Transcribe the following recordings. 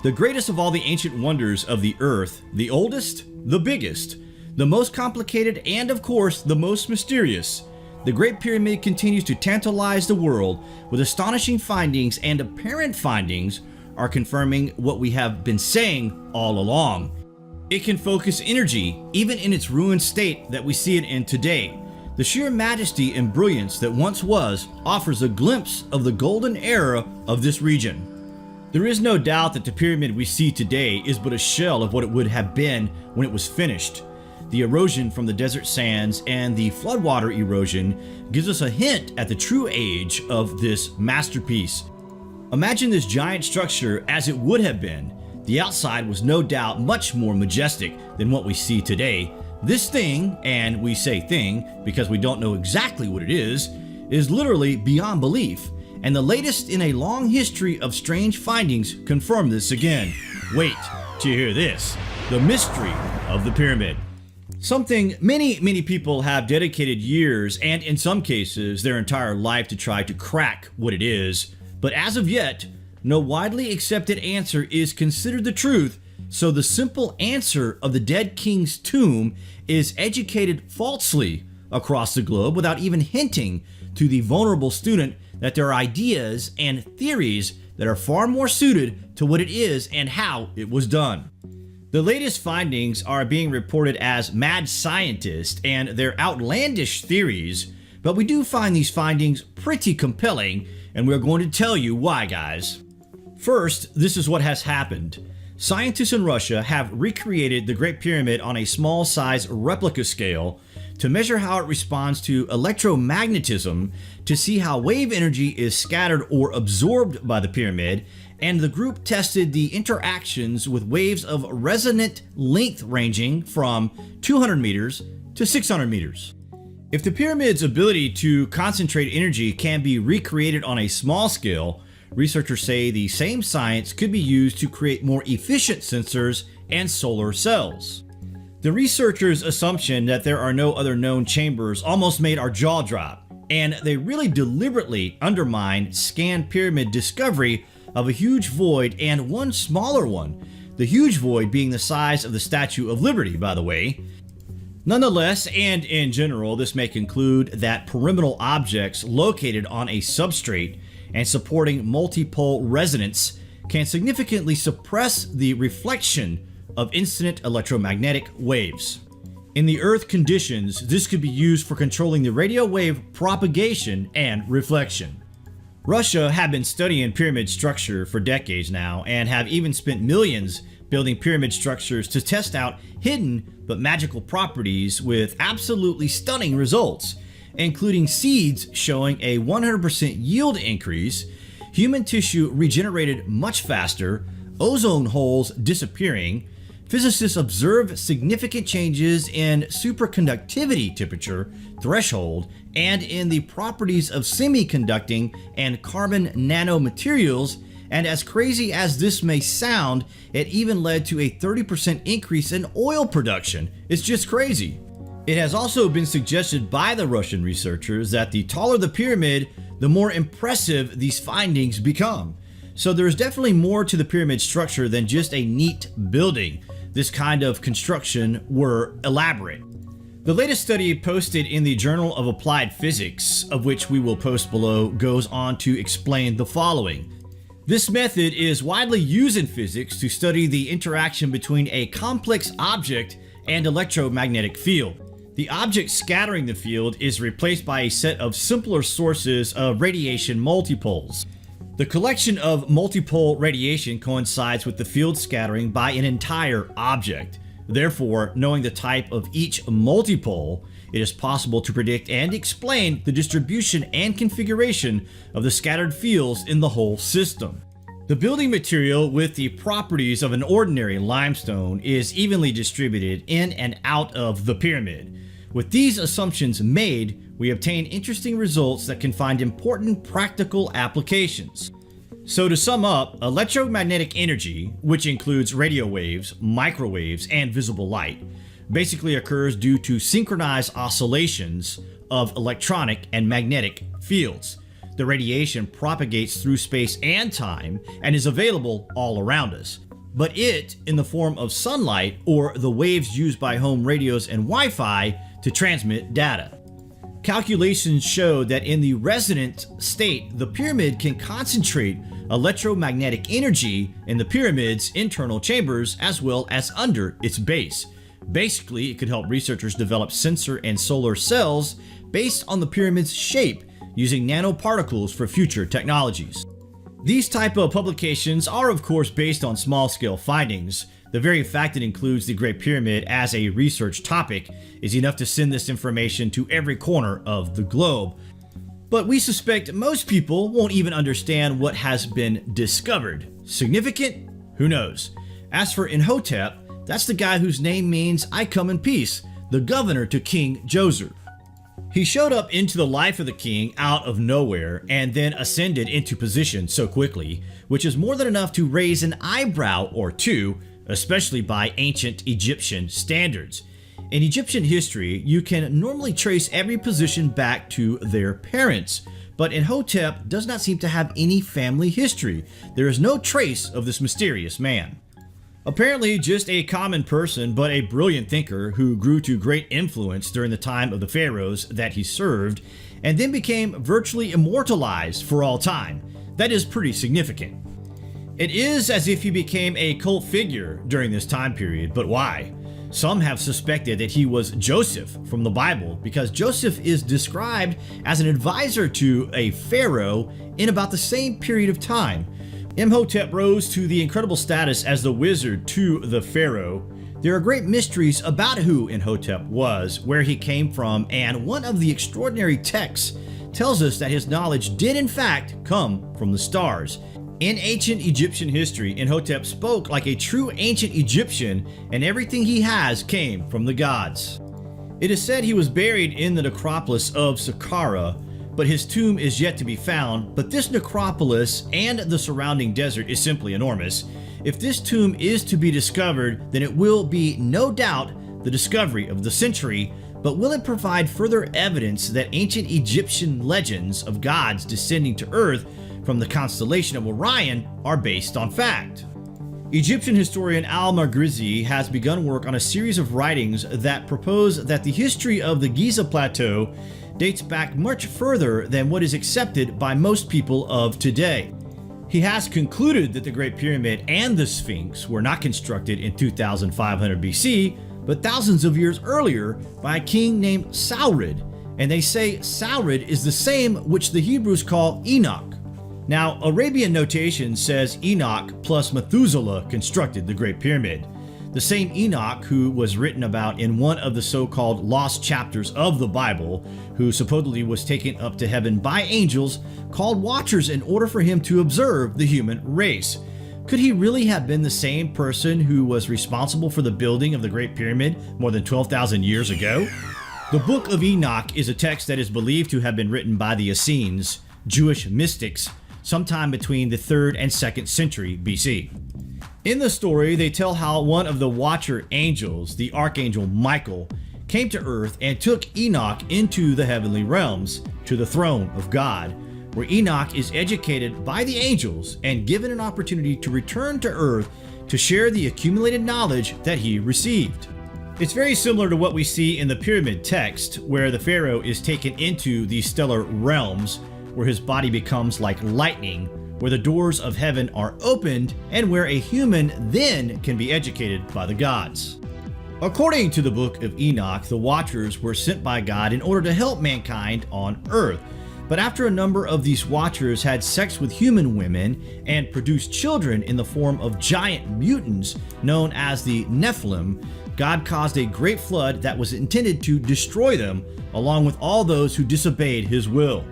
The greatest of all the ancient wonders of the earth, the oldest, the biggest, the most complicated, and of course, the most mysterious. The Great Pyramid continues to tantalize the world with astonishing findings, and apparent findings are confirming what we have been saying all along. It can focus energy, even in its ruined state that we see it in today. The sheer majesty and brilliance that once was offers a glimpse of the golden era of this region. There is no doubt that the pyramid we see today is but a shell of what it would have been when it was finished. The erosion from the desert sands and the floodwater erosion gives us a hint at the true age of this masterpiece. Imagine this giant structure as it would have been. The outside was no doubt much more majestic than what we see today. This thing, and we say thing because we don't know exactly what it is literally beyond belief. And the latest in a long history of strange findings confirm this again. Wait till you hear this: the mystery of the pyramid. Something many people have dedicated years, and in some cases their entire life, to try to crack what it is. But as of yet, no widely accepted answer is considered the truth, so the simple answer of the dead king's tomb is educated falsely across the globe without even hinting to the vulnerable student that there are ideas and theories that are far more suited to what it is and how it was done. The latest findings are being reported as mad scientists and their outlandish theories, but we do find these findings pretty compelling, and we're going to tell you why, guys. First, this is what has happened. Scientists in Russia have recreated the Great Pyramid on a small size replica scale to measure how it responds to electromagnetism, to see how wave energy is scattered or absorbed by the pyramid, and the group tested the interactions with waves of resonant length ranging from 200 meters to 600 meters. If the pyramid's ability to concentrate energy can be recreated on a small scale, researchers say the same science could be used to create more efficient sensors and solar cells. The researchers' assumption that there are no other known chambers almost made our jaw drop, and they really deliberately undermine scanned pyramid discovery of a huge void and one smaller one, the huge void being the size of the Statue of Liberty, by the way. Nonetheless, and in general, this may conclude that pyramidal objects located on a substrate and supporting multipole resonance can significantly suppress the reflection of incident electromagnetic waves. In the Earth conditions, this could be used for controlling the radio wave propagation and reflection. Russia have been studying pyramid structure for decades now, and have even spent millions building pyramid structures to test out hidden but magical properties with absolutely stunning results, including seeds showing a 100% yield increase, human tissue regenerated much faster, ozone holes disappearing. Physicists observe significant changes in superconductivity temperature threshold and in the properties of semiconducting and carbon nanomaterials, and as crazy as this may sound, it even led to a 30% increase in oil production. It's just crazy. It has also been suggested by the Russian researchers that the taller the pyramid, the more impressive these findings become. So there's definitely more to the pyramid structure than just a neat building. This kind of construction were elaborate. The latest study posted in the Journal of Applied Physics, of which we will post below, goes on to explain the following. This method is widely used in physics to study the interaction between a complex object and electromagnetic field. The object scattering the field is replaced by a set of simpler sources of radiation multipoles. The collection of multipole radiation coincides with the field scattering by an entire object. Therefore, knowing the type of each multipole, it is possible to predict and explain the distribution and configuration of the scattered fields in the whole system. The building material, with the properties of an ordinary limestone, is evenly distributed in and out of the pyramid. With these assumptions made, we obtain interesting results that can find important practical applications. So to sum up, electromagnetic energy, which includes radio waves, microwaves, and visible light, basically occurs due to synchronized oscillations of electronic and magnetic fields. The radiation propagates through space and time and is available all around us. but it in the form of sunlight or the waves used by home radios and Wi-Fi to transmit data. Calculations show that in the resonant state, the pyramid can concentrate electromagnetic energy in the pyramid's internal chambers as well as under its base. Basically, it could help researchers develop sensor and solar cells based on the pyramid's shape using nanoparticles for future technologies. These type of publications are of course based on small-scale findings. The very fact it includes the Great Pyramid as a research topic is enough to send this information to every corner of the globe. But we suspect most people won't even understand what has been discovered. Significant? Who knows? As for Imhotep, that's the guy whose name means "I come in peace," the governor to King Djoser. He showed up into the life of the king out of nowhere and then ascended into position so quickly, which is more than enough to raise an eyebrow or two, especially by ancient Egyptian standards. In Egyptian history, you can normally trace every position back to their parents, but Imhotep does not seem to have any family history. There is no trace of this mysterious man. Apparently just a common person, but a brilliant thinker who grew to great influence during the time of the pharaohs that he served, and then became virtually immortalized for all time. That is pretty significant. It is as if he became a cult figure during this time period, but why? Some have suspected that he was Joseph from the Bible, because Joseph is described as an advisor to a pharaoh in about the same period of time. Imhotep rose to the incredible status as the wizard to the pharaoh. There are great mysteries about who Imhotep was, where he came from, and one of the extraordinary texts tells us that his knowledge did in fact come from the stars. In ancient Egyptian history, Imhotep spoke like a true ancient Egyptian, and everything he has came from the gods. It is said he was buried in the necropolis of Saqqara, but his tomb is yet to be found. But this necropolis and the surrounding desert is simply enormous. If this tomb is to be discovered, then it will be no doubt the discovery of the century, but will it provide further evidence that ancient Egyptian legends of gods descending to earth from the constellation of Orion are based on fact? Egyptian historian al-Magrizi has begun work on a series of writings that propose that the history of the Giza Plateau dates back much further than what is accepted by most people of today. He has concluded that the Great Pyramid and the Sphinx were not constructed in 2500 BC, but thousands of years earlier by a king named Saurid, and they say Saurid is the same which the Hebrews call Enoch. Now, Arabian notation says Enoch plus Methuselah constructed the Great Pyramid. The same Enoch who was written about in one of the so-called lost chapters of the Bible, who supposedly was taken up to heaven by angels called watchers in order for him to observe the human race. Could he really have been the same person who was responsible for the building of the Great Pyramid more than 12,000 years ago? The Book of Enoch is a text that is believed to have been written by the Essenes, Jewish mystics, sometime between the 3rd and 2nd century BC. In the story, they tell how one of the watcher angels, the archangel Michael, came to earth and took Enoch into the heavenly realms, to the throne of God, where Enoch is educated by the angels and given an opportunity to return to earth to share the accumulated knowledge that he received. It's very similar to what we see in the pyramid text, where the pharaoh is taken into the stellar realms, where his body becomes like lightning, where the doors of heaven are opened, and where a human then can be educated by the gods. According to the Book of Enoch, the Watchers were sent by God in order to help mankind on earth. But after a number of these Watchers had sex with human women and produced children in the form of giant mutants known as the Nephilim, God caused a great flood that was intended to destroy them, along with all those who disobeyed his will.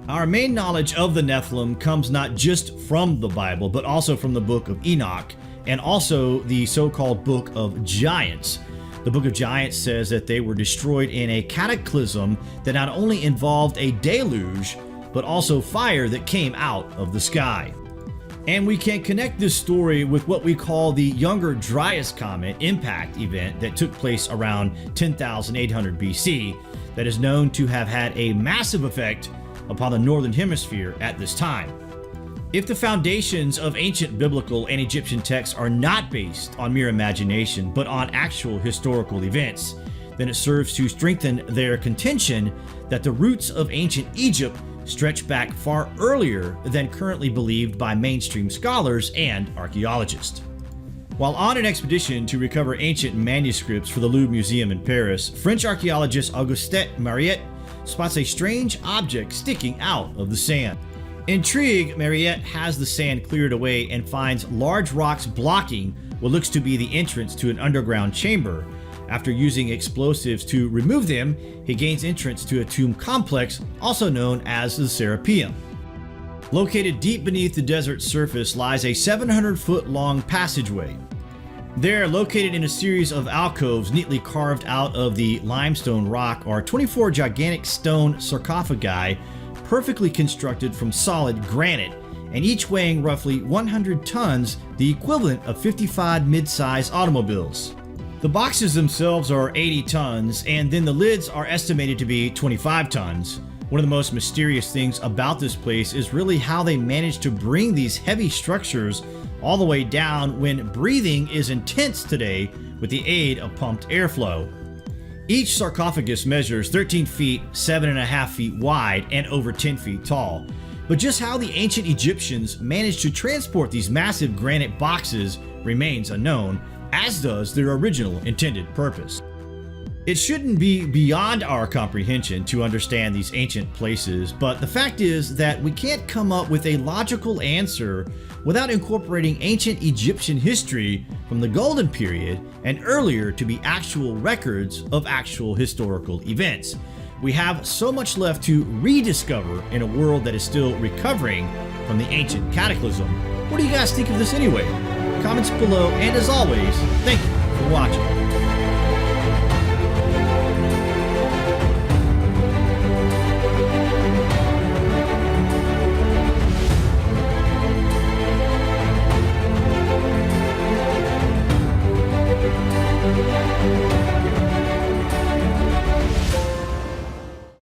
Our main knowledge of the Nephilim comes not just from the Bible, but also from the Book of Enoch, and also the so-called Book of Giants. The Book of Giants says that they were destroyed in a cataclysm that not only involved a deluge, but also fire that came out of the sky. And we can connect this story with what we call the Younger Dryas Comet impact event that took place around 10,800 BC that is known to have had a massive effect upon the northern hemisphere at this time. If the foundations of ancient biblical and Egyptian texts are not based on mere imagination, but on actual historical events, then it serves to strengthen their contention that the roots of ancient Egypt stretch back far earlier than currently believed by mainstream scholars and archaeologists. While on an expedition to recover ancient manuscripts for the Louvre Museum in Paris, French archaeologist Auguste Mariette spots a strange object sticking out of the sand. Intrigued, Mariette has the sand cleared away and finds large rocks blocking what looks to be the entrance to an underground chamber. After using explosives to remove them, he gains entrance to a tomb complex, also known as the Serapeum. Located deep beneath the desert's surface lies a 700-foot-long passageway. There, located in a series of alcoves neatly carved out of the limestone rock, are 24 gigantic stone sarcophagi perfectly constructed from solid granite, and each weighing roughly 100 tons, the equivalent of 55 mid-size automobiles. The boxes themselves are 80 tons, and then the lids are estimated to be 25 tons. One of the most mysterious things about this place is really how they managed to bring these heavy structures all the way down when breathing is intense today with the aid of pumped airflow. Each sarcophagus measures 13 feet, 7.5 feet wide, and over 10 feet tall. But just how the ancient Egyptians managed to transport these massive granite boxes remains unknown, as does their original intended purpose. It shouldn't be beyond our comprehension to understand these ancient places, but the fact is that we can't come up with a logical answer without incorporating ancient Egyptian history from the Golden Period and earlier to be actual records of actual historical events. We have so much left to rediscover in a world that is still recovering from the ancient cataclysm. What do you guys think of this anyway? Comments below, and as always, thank you for watching.